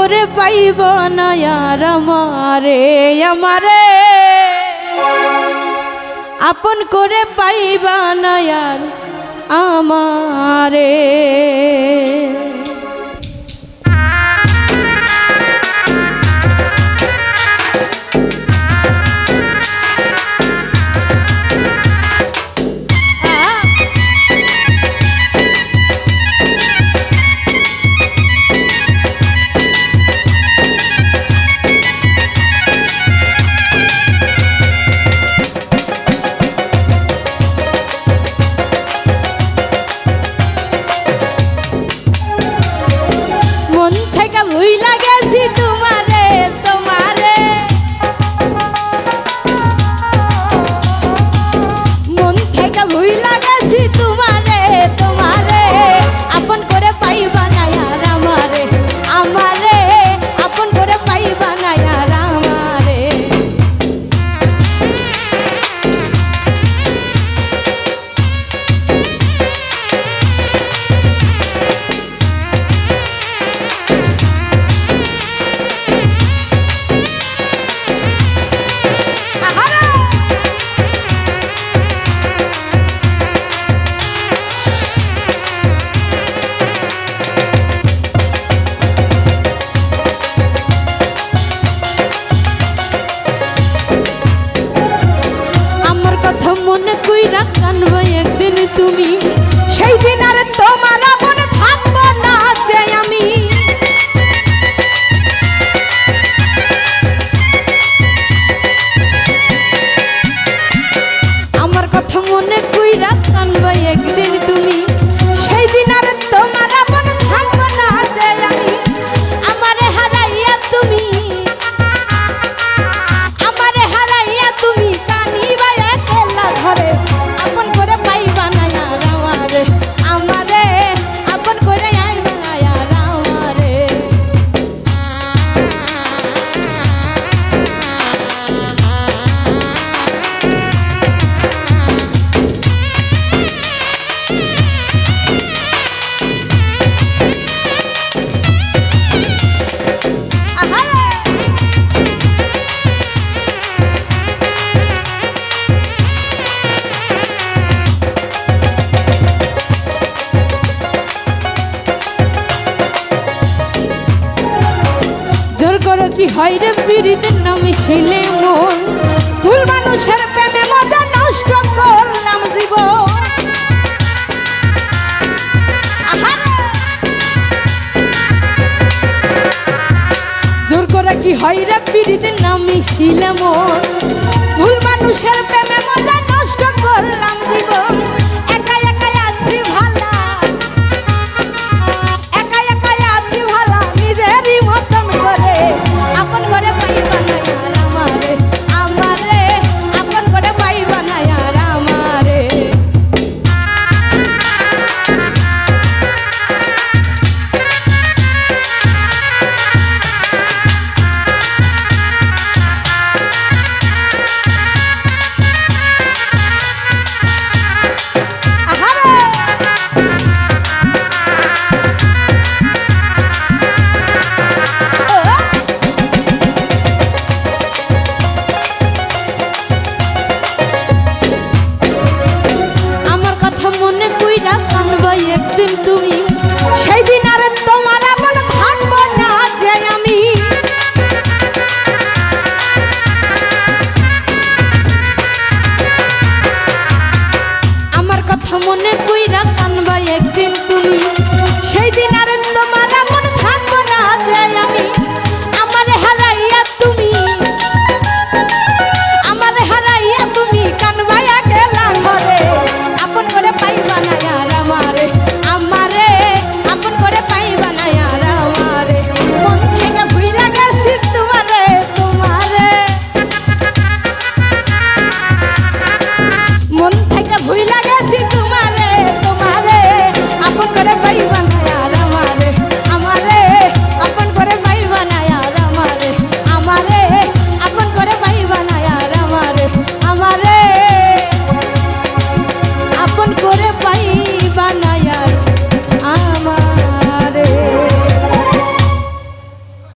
করে পাইব না আর আমারে আমারে আপন করে পাইবা না আর আমারে মন থেকে ভুইলা গেছি তোমারে তোমারে মন থেকে ভুইলা গেছি তোমারে তোমারে আপন করে পাইবা না আর আমারে আমারে আপন করে পাইবা না আর আমারে মনে কইরা কানবো একদিন তুমি সেই দিন আর তোমার মনে থাকবো না যে আমি আমার কথা মনে কইরা কানবো একদিন তুমি সেই দিন আর তোমার মনে থাকবো না যে আমি আমারে হারাইয়া তুমি ঘরে আপন করে পাইবা না আর আমারে আমারে আপন করে আইবা না আর আমারে কি হয় রে পীড়িতের নামে ছিলে মন ভুল মানুষের প্রেমে মজা নষ্ট করলাম জীবন জোর করে কি হয় রে পীড়িতের নামে ছিলে মন ভুল মানুষের প্রেমে মজা নষ্ট করলাম